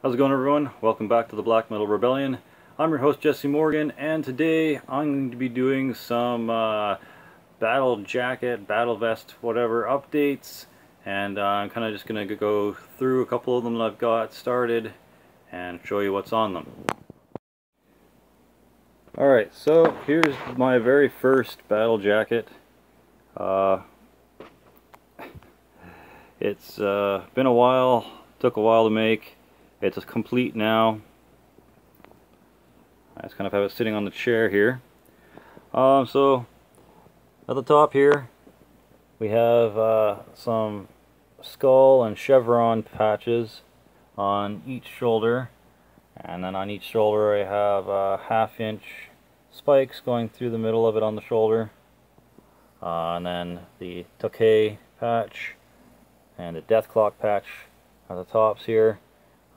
How's it going, everyone? Welcome back to the Black Metal Rebellion. I'm your host, Jesse Morgan, and today I'm going to be doing some battle jacket, battle vest, whatever updates, and I'm kind of just going to go through a couple of them that I've got started and show you what's on them. Alright, so here's my very first battle jacket. It's been a while, took a while to make. It's complete now. I just kind of have it sitting on the chair here. So at the top here we have some skull and chevron patches on each shoulder, and then on each shoulder I have 1/2-inch spikes going through the middle of it on the shoulder, and then the Tokay patch and the Deathclock patch at the tops here.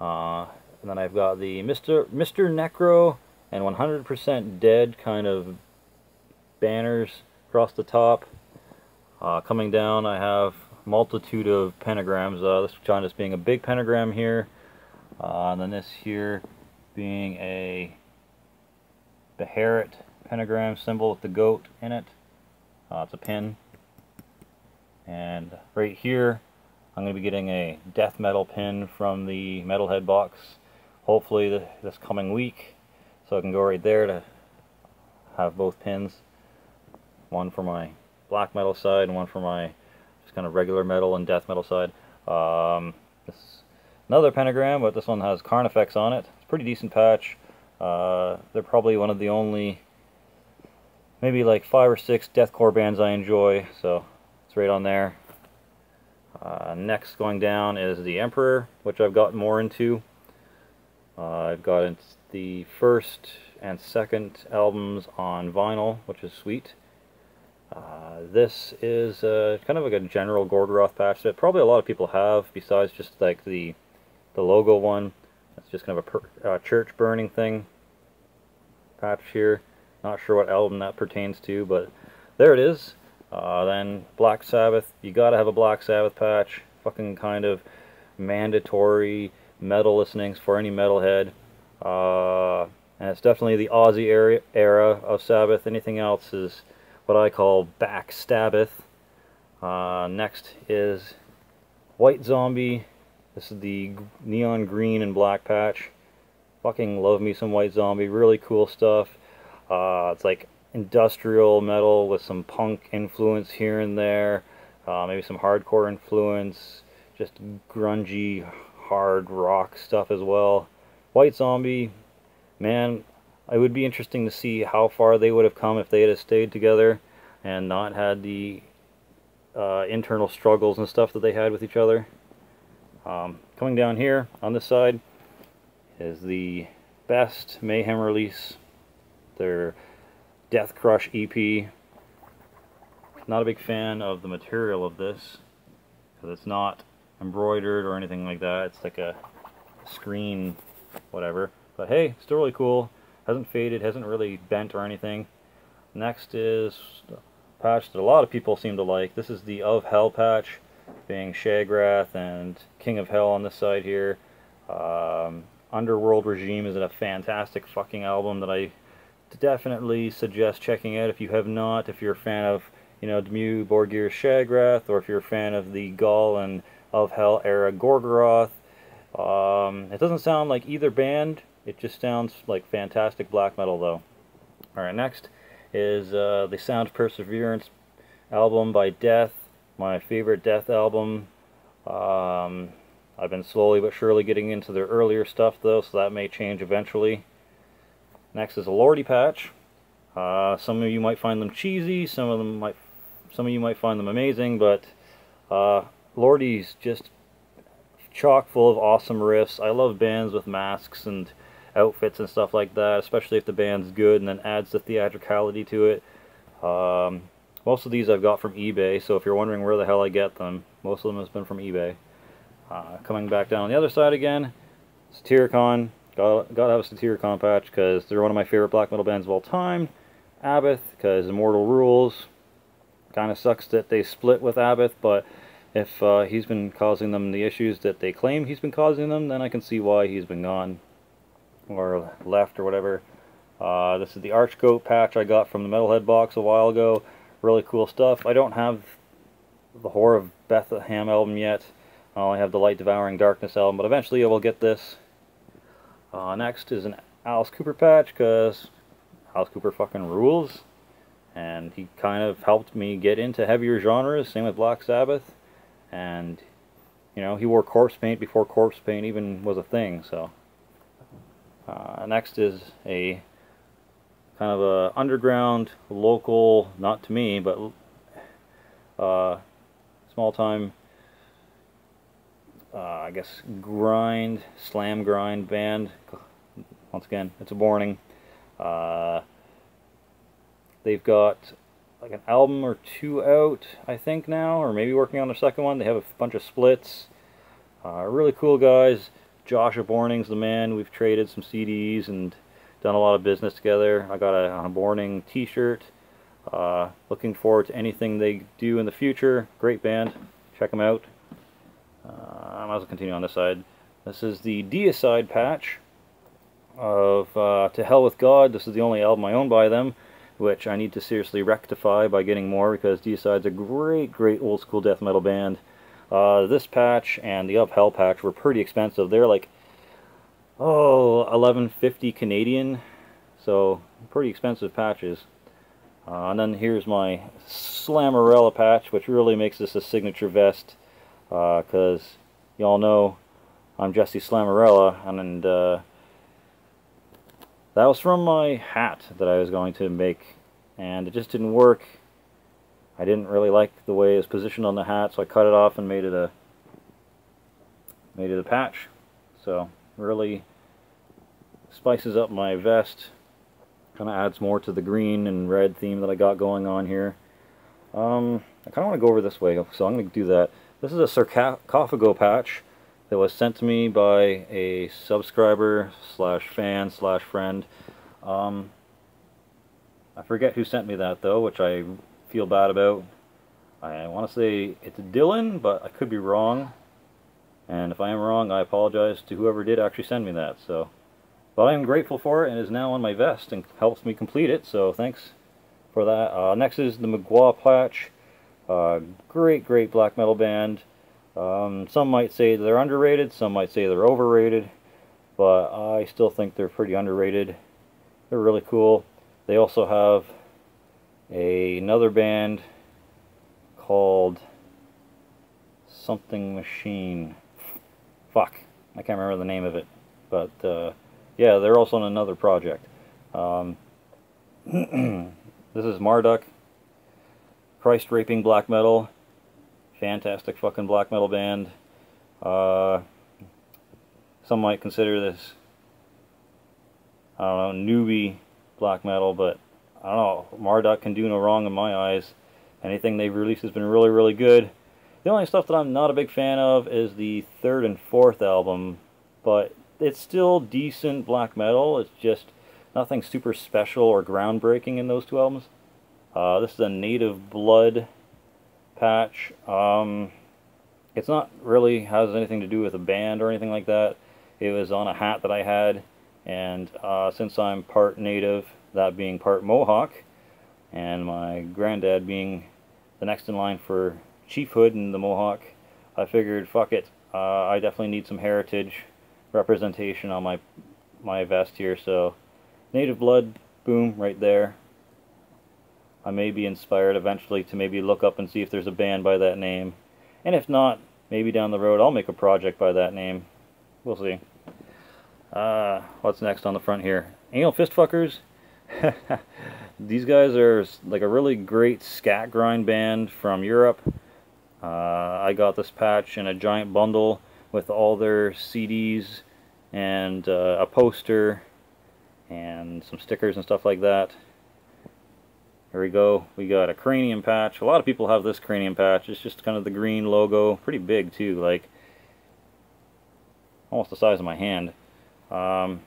And then I've got the Mr. Necro and 100% Dead kind of banners across the top. Coming down I have a multitude of pentagrams, this one just being a big pentagram here, and then this here being a Beharit pentagram symbol with the goat in it. It's a pin. And right here I'm going to be getting a death metal pin from the Metalhead box, hopefully this coming week, so I can go right there to have both pins, one for my black metal side and one for my just kind of regular metal and death metal side. This is another pentagram, but this one has Carnifex on it. It's a pretty decent patch. They're probably one of the only maybe like 5 or 6 deathcore bands I enjoy, so it's right on there. Next going down is the Emperor, which I've gotten more into. I've got the first and second albums on vinyl, which is sweet. This is kind of like a general Gorgoroth patch that probably a lot of people have, besides just like the logo one. It's just kind of a church burning thing patch here. Not sure what album that pertains to, but there it is. Then Black Sabbath, you gotta have a Black Sabbath patch. Fucking kind of mandatory metal listenings for any metalhead. And it's definitely the Aussie era of Sabbath. Anything else is what I call back Stabbath. Next is White Zombie. This is the neon green and black patch. Fucking love me some White Zombie. Really cool stuff. It's like industrial metal with some punk influence here and there, maybe some hardcore influence, just grungy hard rock stuff as well. White Zombie, man, it would be interesting to see how far they would have come if they had stayed together and not had the internal struggles and stuff that they had with each other. Coming down here on this side is the best Mayhem release, their Death Crush EP. Not a big fan of the material of this because it's not embroidered or anything like that. It's like a screen whatever, but hey, still really cool. Hasn't faded, hasn't really bent or anything. Next is a patch that a lot of people seem to like. This is the Of Hell patch, being Shagrath and King of Hell on this side here. Underworld Regime is a fantastic fucking album that I definitely suggest checking out if you have not. If you're a fan of, you know, Dimmu Borgir's Shagrath, or if you're a fan of the Gaul and Of Hell era Gorgoroth. It doesn't sound like either band, it just sounds like fantastic black metal though. Alright, next is the Sound of Perseverance album by Death, my favorite Death album. I've been slowly but surely getting into their earlier stuff though, so that may change eventually. Next is a Lordi patch. Some of you might find them cheesy, some of you might find them amazing, but Lordi's just chock full of awesome riffs. I love bands with masks and outfits and stuff like that, especially if the band's good and then adds the theatricality to it. Most of these I've got from eBay, so if you're wondering where the hell I get them, most of them has been from eBay. Coming back down on the other side again, Satyricon. Gotta have a Satyricon patch because they're one of my favorite black metal bands of all time. Abath, because Immortal rules. Kind of sucks that they split with Abath, but If he's been causing them the issues that they claim he's been causing them, then I can see why he's been gone or left or whatever. This is the Arch Goat patch I got from the Metalhead box a while ago. Really cool stuff. I don't have the Horror of Bethlehem album yet. I only have the Light Devouring Darkness album, but eventually I will get this. Next is an Alice Cooper patch, because Alice Cooper fucking rules. And he kind of helped me get into heavier genres, same with Black Sabbath. And, you know, he wore corpse paint before corpse paint even was a thing, so. Next is a kind of a underground, local, not to me, but small time, I guess, slam grind band. Once again, it's a warning. They've got like an album or two out, I think now, or maybe working on their second one. They have a bunch of splits. Really cool guys. Josh Borning's the man. We've traded some CDs and done a lot of business together. I got a Borning t-shirt. Looking forward to anything they do in the future. Great band. Check them out. I might as well continue on this side. This is the Deicide patch of To Hell With God. This is the only album I own by them, which I need to seriously rectify by getting more, because Deicide's a great old school death metal band. This patch and the Up Hell patch were pretty expensive. They're like, oh, $11.50 Canadian, so pretty expensive patches. And then here's my Slammerella patch, which really makes this a signature vest, because y'all know I'm Jesse Slammerella, and that was from my hat that I was going to make, and it just didn't work. I didn't really like the way it was positioned on the hat, so I cut it off and made it a patch. So really spices up my vest, kind of adds more to the green and red theme that I got going on here. I kind of want to go over this way, so I'm going to do that. This is a Sarcophago patch that was sent to me by a subscriber slash fan slash friend. I forget who sent me that though, which I feel bad about. I want to say it's Dylan, but I could be wrong. And if I am wrong, I apologize to whoever did actually send me that. So, but I am grateful for it, and it is now on my vest and helps me complete it. So thanks for that. Next is the Magua patch. Great black metal band. Some might say they're underrated, some might say they're overrated, but I still think they're pretty underrated. They're really cool. They also have another band called something Machine. Fuck, I can't remember the name of it, but yeah, they're also on another project. This is Marduk. Christ raping black metal. Fantastic fucking black metal band. Some might consider this, I don't know, newbie black metal, but I don't know, Marduk can do no wrong in my eyes. Anything they've released has been really good. The only stuff that I'm not a big fan of is the third and fourth album, but it's still decent black metal. It's just nothing super special or groundbreaking in those two albums. This is a Native Blood patch. It's not really has anything to do with a band or anything like that. It was on a hat that I had, and since I'm part Native, that being part Mohawk, and my granddad being the next in line for chiefhood in the Mohawk, I figured, fuck it, I definitely need some heritage representation on my vest here. So Native Blood, boom, right there. I may be inspired eventually to maybe look up and see if there's a band by that name, and if not, maybe down the road I'll make a project by that name. We'll see. What's next on the front here? Anal Fistfuckers. These guys are like a really great scat grind band from Europe. I got this patch in a giant bundle with all their CDs and a poster and some stickers and stuff like that. Here we go. We got a cranium patch. A lot of people have this cranium patch. It's just kind of the green logo. Pretty big too, like almost the size of my hand. I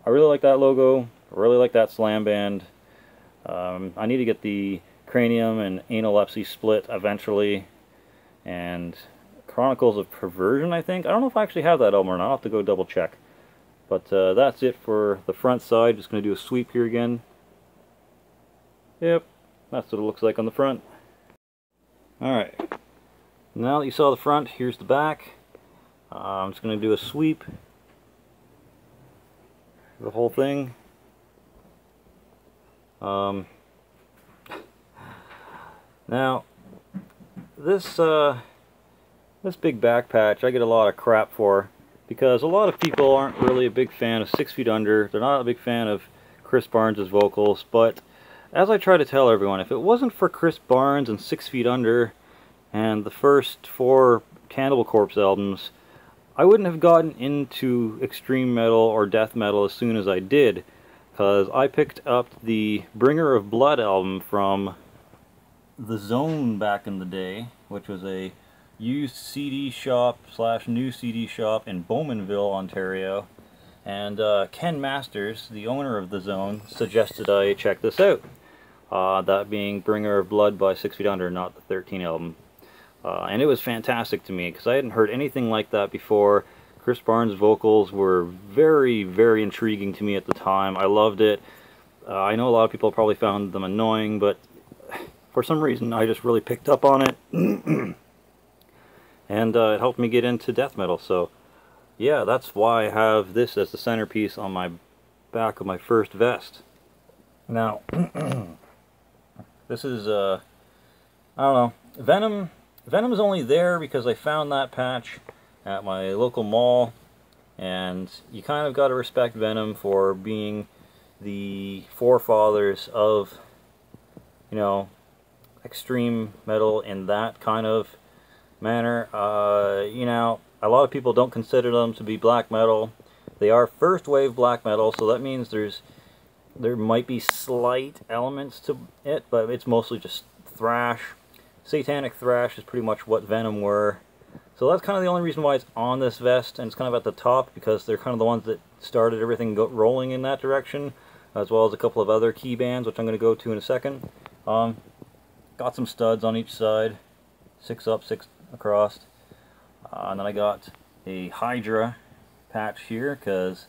really like that logo. I really like that slam band. I need to get the cranium and analepsy split eventually. and Chronicles of Perversion, I think. I don't know if I actually have that album or not. I'll have to go double check. But that's it for the front side. Just going to do a sweep here again. Yep, that's what it looks like on the front. Alright, now that you saw the front, here's the back. I'm just going to do a sweep. The whole thing. Now, this big back patch I get a lot of crap for, because a lot of people aren't really a big fan of 6 Feet Under. They're not a big fan of Chris Barnes' vocals, but as I try to tell everyone, if it wasn't for Chris Barnes and 6 Feet Under and the first 4 Cannibal Corpse albums, I wouldn't have gotten into extreme metal or death metal as soon as I did, because I picked up the Bringer of Blood album from The Zone back in the day, which was a used CD shop / new CD shop in Bowmanville, Ontario. And Ken Masters, the owner of The Zone, suggested I check this out. That being Bringer of Blood by 6 Feet Under, not the 13 album. And it was fantastic to me, because I hadn't heard anything like that before. Chris Barnes' vocals were very, very intriguing to me at the time. I loved it. I know a lot of people probably found them annoying, but for some reason I just really picked up on it. And it helped me get into death metal. So yeah, that's why I have this as the centerpiece on my back of my first vest. Now, this is, I don't know, Venom. Venom is only there because I found that patch at my local mall, and you kind of got to respect Venom for being the forefathers of, you know, extreme metal in that kind of manner. You know, a lot of people don't consider them to be black metal. They are first wave black metal, so that means there might be slight elements to it, but it's mostly just thrash. Satanic thrash is pretty much what Venom were. So that's kind of the only reason why it's on this vest, and it's kind of at the top, because they're kind of the ones that started everything rolling in that direction, as well as a couple of other key bands, which I'm going to go to in a second. Got some studs on each side, 6 up, 6 across. And then I got a Hydra patch here, because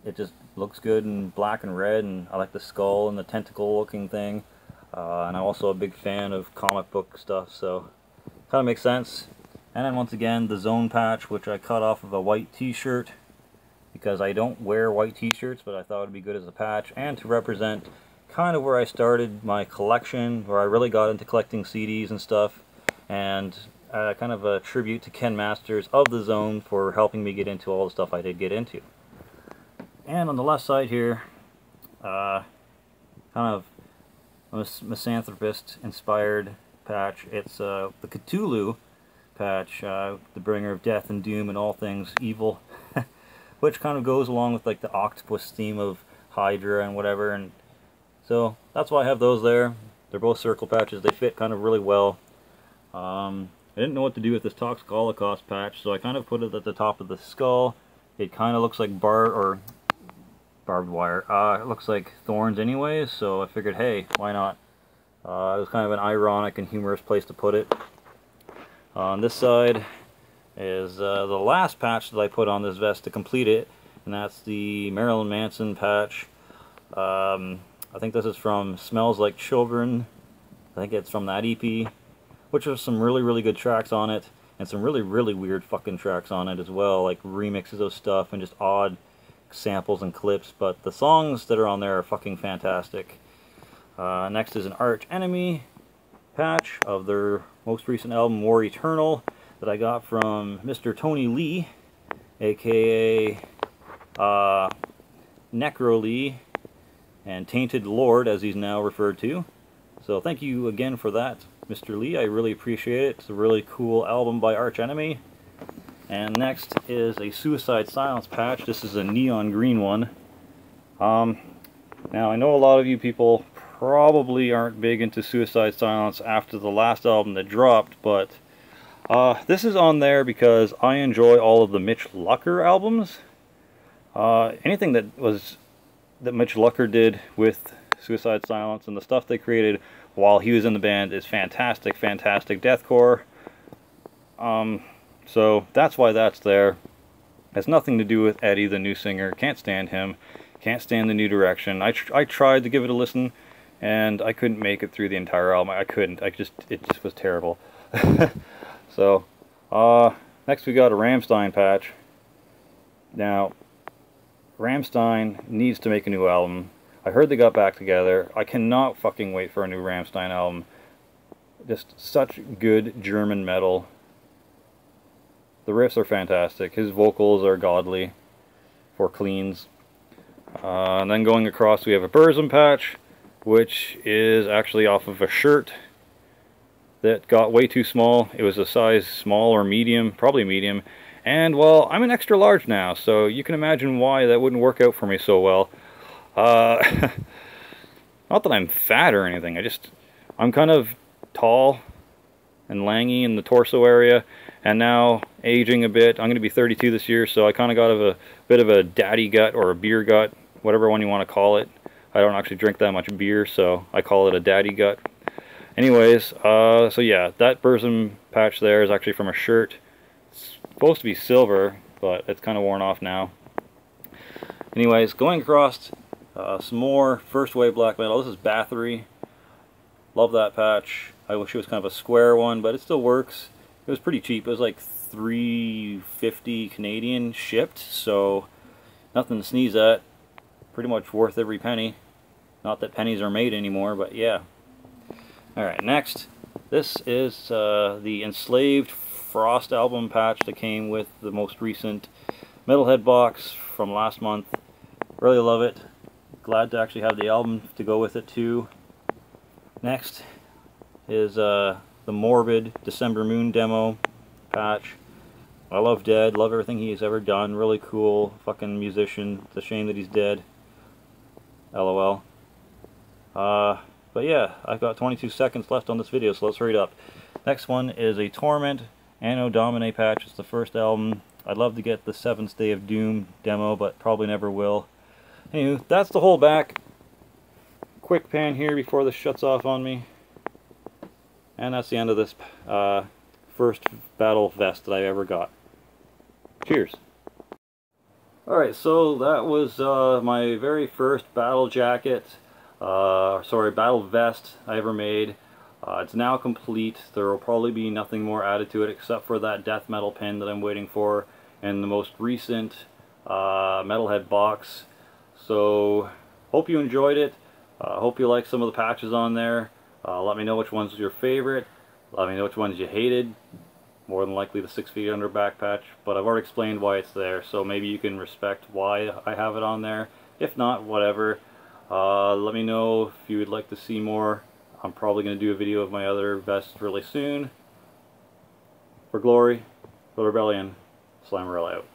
it just looks good in black and red, and I like the skull and the tentacle looking thing. And I'm also a big fan of comic book stuff, so kind of makes sense. And then once again, the Zone patch, which I cut off of a white t-shirt, because I don't wear white t-shirts, but I thought it would be good as a patch, and to represent kind of where I started my collection, where I really got into collecting CDs and stuff, and kind of a tribute to Ken Masters of the Zone for helping me get into all the stuff I did get into. And on the left side here, kind of a misanthropist inspired patch. It's the Cthulhu patch, the bringer of death and doom and all things evil, which kind of goes along with like the octopus theme of Hydra and whatever, and so that's why I have those there. They're both circle patches. They fit kind of really well. I didn't know what to do with this Toxic Holocaust patch, so I kind of put it at the top of the skull. It kind of looks like barbed wire. It looks like thorns anyways, so I figured, hey, why not? It was kind of an ironic and humorous place to put it. On this side is the last patch that I put on this vest to complete it, and that's the Marilyn Manson patch. I think this is from Smells Like Children. I think it's from that EP, which has some really, really good tracks on it, and some really, really weird fucking tracks on it as well, like remixes of stuff and just odd samples and clips, but the songs that are on there are fucking fantastic. Next is an Arch Enemy patch of their most recent album, War Eternal, that I got from Mr. Tony Lee, aka Necro Lee, and Tainted Lord, as he's now referred to. So thank you again for that, Mr. Lee. I really appreciate it. It's a really cool album by Arch Enemy. And next is a Suicide Silence patch. This is a neon green one. Now I know a lot of you people probably aren't big into Suicide Silence after the last album that dropped, but this is on there because I enjoy all of the Mitch Lucker albums. Anything that Mitch Lucker did with Suicide Silence and the stuff they created while he was in the band is fantastic, fantastic deathcore. So that's why that's there. It has nothing to do with Eddie, the new singer. Can't stand him. Can't stand the new direction. I tried to give it a listen, and I couldn't make it through the entire album. I couldn't. It just was terrible. So, next we got a Rammstein patch. Now, Rammstein needs to make a new album. I heard they got back together. I cannot fucking wait for a new Rammstein album. Just such good German metal. The riffs are fantastic. His vocals are godly for cleans. And then going across we have a Burzum patch, which is actually off of a shirt that got way too small. It was a size small or medium, probably medium. And, well, I'm an extra large now, so you can imagine why that wouldn't work out for me so well. Not that I'm fat or anything, I'm kind of tall and langy in the torso area, and now aging a bit. I'm going to be 32 this year, so I kind of got a bit of a daddy gut or a beer gut, whatever one you want to call it. I don't actually drink that much beer, so I call it a daddy gut. Anyways, so yeah, that Burzum patch there is actually from a shirt. It's supposed to be silver, but it's kind of worn off now. Anyways, going across some more first wave black metal. This is Bathory. Love that patch. I wish it was kind of a square one, but it still works. It was pretty cheap. It was like $3.50 Canadian shipped, so nothing to sneeze at. Pretty much worth every penny. Not that pennies are made anymore, but yeah. Alright, next. This is the Enslaved Frost album patch that came with the most recent Metalhead box from last month. Really love it. Glad to actually have the album to go with it too. Next is the Morbid December Moon demo patch. I love Dead, love everything he's ever done. Really cool fucking musician. It's a shame that he's dead. LOL. But yeah, I've got 22 seconds left on this video, so let's hurry it up. Next one is a Torment Anno Domine patch. It's the first album. I'd love to get the 7th Day of Doom demo, but probably never will. Anywho, that's the whole back. Quick pan here before this shuts off on me. And that's the end of this first Battlevest that I ever got. Cheers. Alright, so that was my very first battle jacket. Battle vest I ever made. It's now complete. There will probably be nothing more added to it except for that death metal pin that I'm waiting for and the most recent Metalhead box. So, hope you enjoyed it. Hope you like some of the patches on there. Let me know which one's your favorite. Let me know which ones you hated. More than likely the 6 Feet Under back patch, but I've already explained why it's there, so maybe you can respect why I have it on there. If not, whatever. Let me know if you would like to see more. I'm probably going to do a video of my other vests really soon. For glory, for rebellion, Slammerella out.